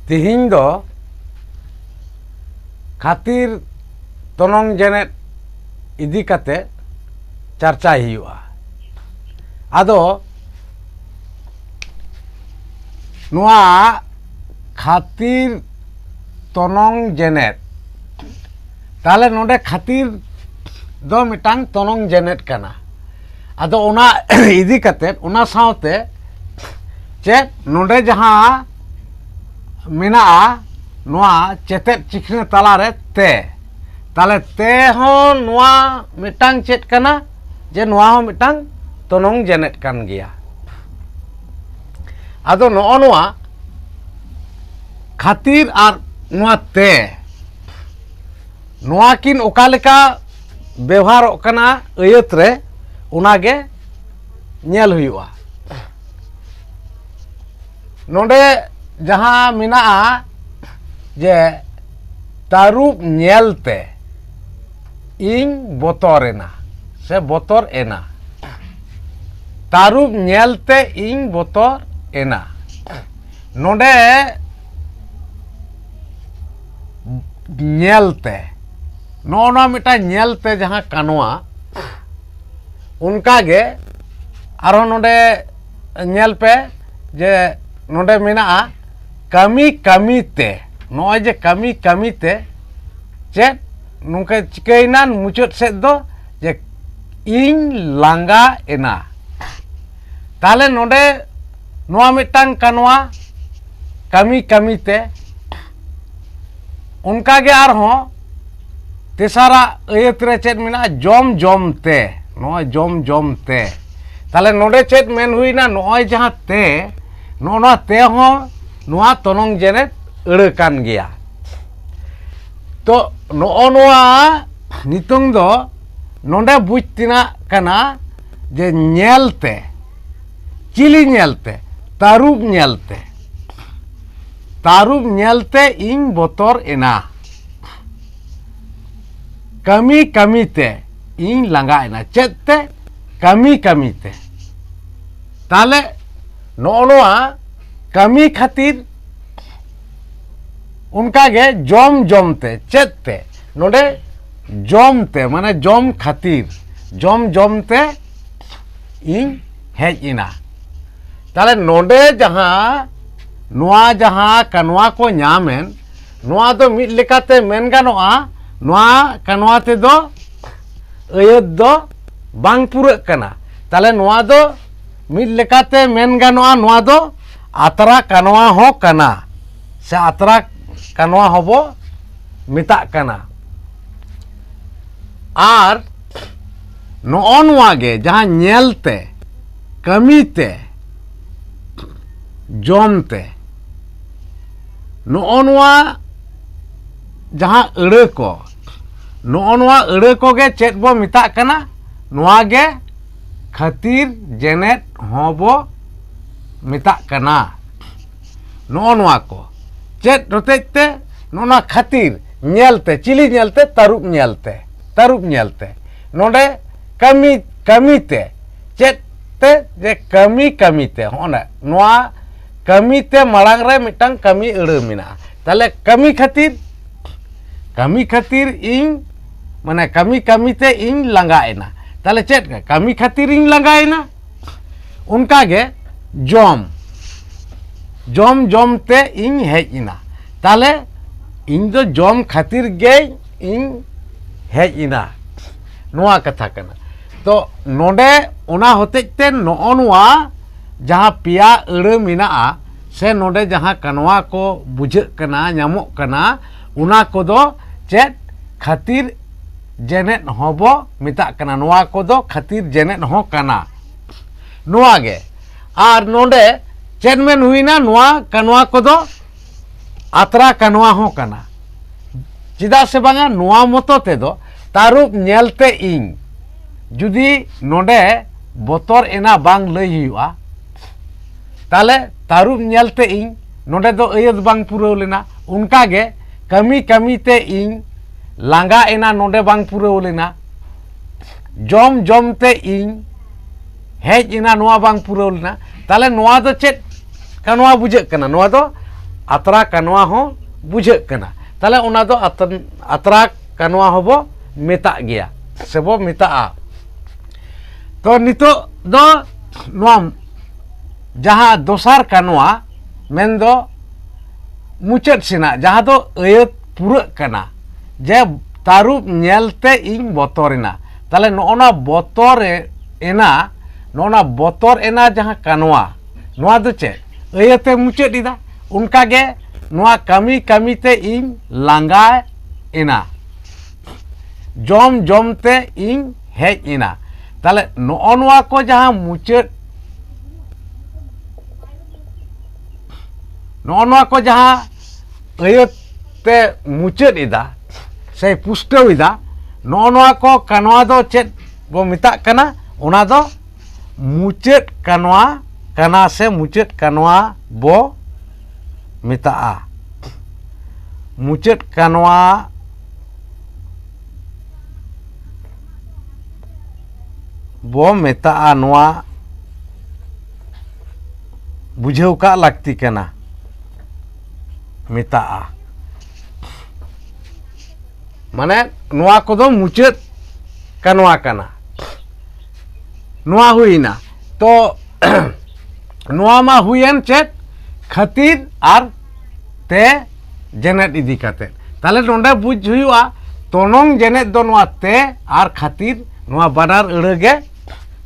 तिहिं दो खातिर तनंग जेनेट इदी कते चर्चा हुआ आदो नुआ खातिर तनंग जेनेट ताले नोडे खातिर दो मिटांग तनंग जेनेट कना आदो उना इदी कते उना सावते चेत नोडे जहां मिना नुआ चेतेट चिखने तलारे ते ताले ते हो नुआ मिटांग चेत कना जे नुआ हो मिटांग तनंग जेनेट कान गया आदो नो नुआ खातिर आर नुआ ते नुआ किन ओकालेका व्यवहार कना अयत रे उनागे नेल हुआ नोडे जहां मिना जे तारुब नेलते इन बोतरेना से बोतर एना तारुब नेलते इन बोतर एना नोडे नेलते नोना मिटा नेलते जहां कानवा उनका गे आरो नोडे नेल पे जे नोडे मिना कमी कमी ते नोय जे कमी कमी ते चे नुके चिकैना मुचाद सेद दो जे इन लांगा एना ताले नोडे नोआ मिटांग कानवा कमी कमी ते उनका गे आर हो तेसारा अयत रे चेत मिना जम जम ते नोय जम जम ते ताले नोडे चेत मेन हुईना नोय जहां ते नोना ते हो नुआ तनंग जेनेट अड़े कान गया तो नो नुआ नितुंग दो नोडे बुझ तिना कना जे नेलते चिली नेलते तारुब नेलते इन बोतर एना कमी कमी ते इन लंगा एना चेते कमी कमी ते ताले नुआ कमी खातिर उनका गे जम जमते चेते नोडे जमते माने जम खातिर जम जमते इन हेज इना ताले नोडे जहां नुआ जहां कनवा को न्यामेन नुआ दो मिद लेकाते मेन गानोआ नुआ कनवा ते दो अयत दो बांग पुरक कना ताले नुआ दो मिद लेकाते मेन गानोआ नुआ दो आतरा कनवा हो कना से आतरा कनवा होबो मिता कना आर नो नुआ गे जहां नेलते कमीते जमते नो नुआ जहां अड़े को नो नुआ अड़े को गे चेत बो मिता कना नुआ गे खातिर जेनेट होबो मिता कना नो नुआ को चेत रोतेते नोना खातिर नेलते चिली नेलते तारुब नेलते नोडे कमी कमीते चेत ते जे कमी कमीते होना नुआ कमीते मांग रे मिटांग कमी अड़े मिना ताले कमी खातिर इन माने कमी कमीते इन लंगा एना ताले चेत कमी खातिर इन लंगा एना उनका गे जम जम जमते इन हेज इना ताले इन दो जम खातिर गे इन हेज इना नुआ कथा कना तो नोडे उना होतेते नुआ जहां पिया अड़े मिना से नोडे जहां कनवा को बुझे कना न्यामोग कना उना को दो चेत खातिर जेनेट होबो मिता कना नुआ को दो खातिर जेनेट हो कना नुआ गे आर नोडे चेत मेन हुईना नुआ कनवा को दो आतरा कनवा हो कना चिदा से बांगा नुआ मतो ते दो तारुब नेलते इन जुदी नोडे बोतर एना बांग लई हुआ ताले तारुब नेलते इन नोडे दो अयत बांग पुराव लेना उनका गे कमी कमी ते इन लांगा एना नोडे बांग पुराव लेना जम जम ते इन हेज इना नुआ बांग पुराव लेना ताले नुआ दो चेत kanwa bujek kana noa do atra kanwa ho bujek kana tale ona do atra kanwa hobo meta gea sebo meta to nito do noa jaha dosar kanwa mendo mucet sina jaha do ayat pura kana je tarup nyelte ing botorina tale noona botore ena noona botor ena jaha kanwa noa do che ayate mucet ida unka ge noa kami kami te ing langa ena jom jom te ing hej ina tale noa ko jaha mucet noa ko jaha ayat te mucet ida se pustaw ida noa ko kanwa do chet bo mita kana ona do mucet kanwa kana se mucet kanwa bo mita mucet kanwa bo meta noa bujhau ka lakti kana meta mane noa kodo mucet kanwa kana noa huina to noa ma huyen chet khatir ar te jenet idi kate tale nonde buj huyua tonong jenet do noa te ar khatir noa banar urege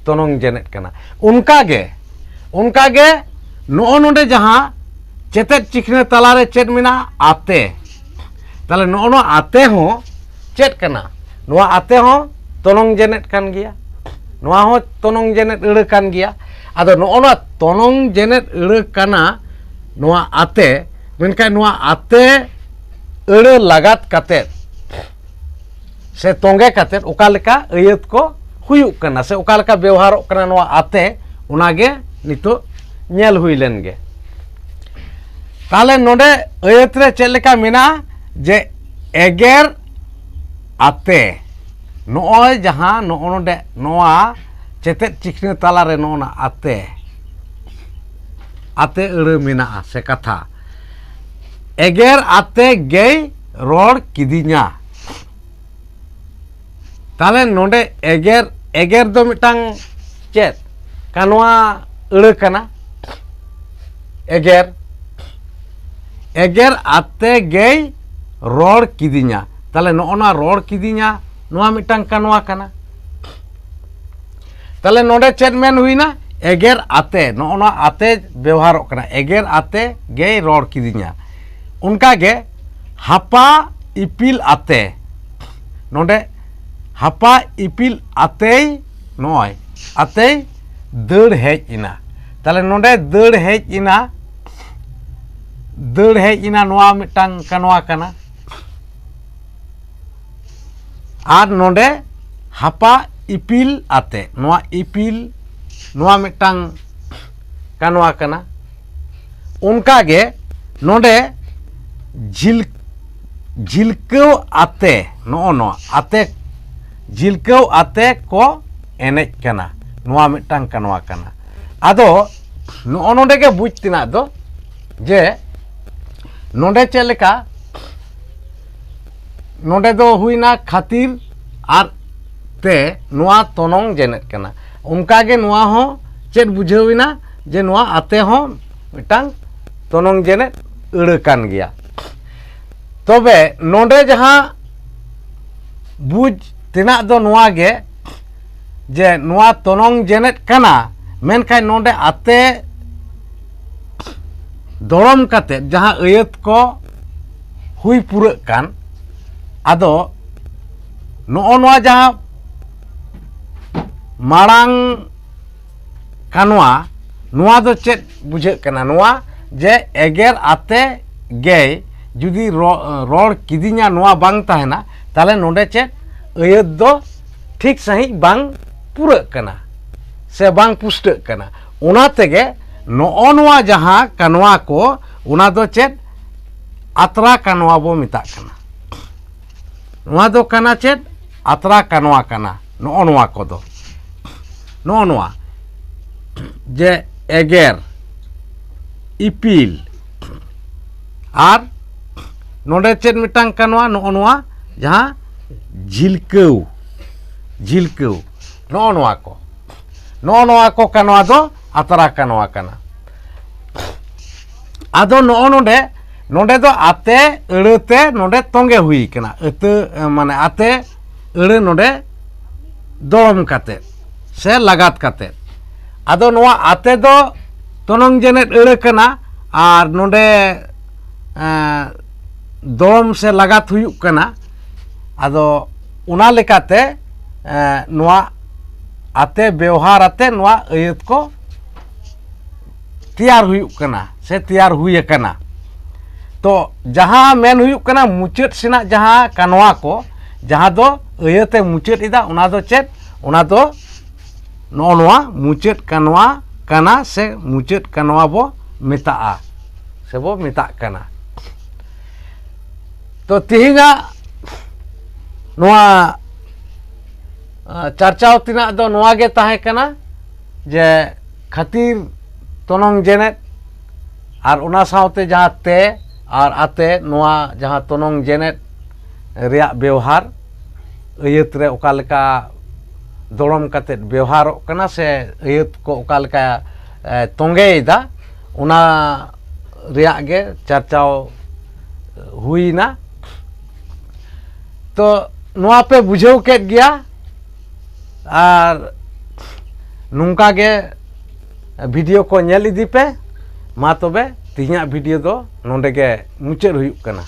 tonong jenet kana unka ge no nonde jaha chetet chikne talare chet mina ate tale no ate ho chet kana noa ate ho tonong jenet kan gea noa ho tonong jenet ure kan gea ado no tonong jenet ure kana noa ate menkai noa ate ure lagat katet se tongge katet okaleka ayat ko huyuk kana se okaleka ବ୍ୟବharok kana noa ate onage nito nyel huilen ge tale nonde ayat re chet leka mena je eger ate noy jaha nonde noa cetet cikne talare nona ate ure mena se katha eger ate gei ror kidinya tale nonde eger do mitang cet kanwa ure kana eger ate gei ror kidinya tale noona ror kidinya noa mitang kanwa kana tale nonde chet men huina eger ate noona ate ବ୍ୟବharok kana eger ate gei ror kidinya unka ge hapa ipil ate nonde hapa ipil ate noy ate deur hej ina tale nonde deur hej ina noa mitang kanwa kana ar nonde hapa ipil ate noa mitang kanwa kana unka ge nonde jilkau ate noa ate jilkau ate ko enej kana noa mitang kanwa kana ado nonde ge buj tina do je nonde cheleka nonde do huina khatir ar te noa tonong jenet kana unka ge noa ho chet bujhawina je noa ate ho mitang tonong jenet ure kan gea tobe nonde jaha buj tina do noa ge je noa tonong jenet kana menkai nonde ate dorom kate jaha ayat ko hui pura kan ado noa jaha marang kanwa noa do chet bujhak kana noa je eger ate gei judi ror kidinya noa bang tahena tale nonde chet ayat do ठीक सही bang pura kana se bang pusta kana ona tege noa jaha kanwa ko ona do chet atra kanwa bo mita kana noa do kana chet atra kanwa kana noa ko do noa je eger ipil ar nonde chet mitang kanwa no noa jaha jilkeu no noa ko kanwa do atara kanwa kana ado no nonde do ate eurete nonde tonge hui kana ate mane ate eure nonde dorom kate se lagat kate ado noa ate do tonong jenet eure kana ar nonde dorom se lagat huyuk kana ado una lekate noa ate ବ୍ୟବହାର ate noa ayat ko tiar huyuk kana se tiar huye kana to jaha men huyuk kana mucet sina jaha kanwa ko jaha do ayate mucet ida una do chet una do no noa mucet kanwa kana se mucet kanwa bo metaa se bo meta kana to tihinga noa चर्चा तीना दो नोआ गे ताहे कना जे खातिर तोनंग Janet और उना साउते जहाँ ते और आते नोआ जहाँ तोनंग जेनेट रिया व्यवहार अयत रे ओका लेका दोड़म कते व्यवहार कना से अयत को ओका लेका तोंगे इदा उना रिया गे चर्चा हुई ना तो नोआ पे बुझाव केट गया और नुंका गे वीडियो को नेल इदी पे मा तबे तिहिया वीडियो दो नोंडे गे मुचाद हुयुक कना।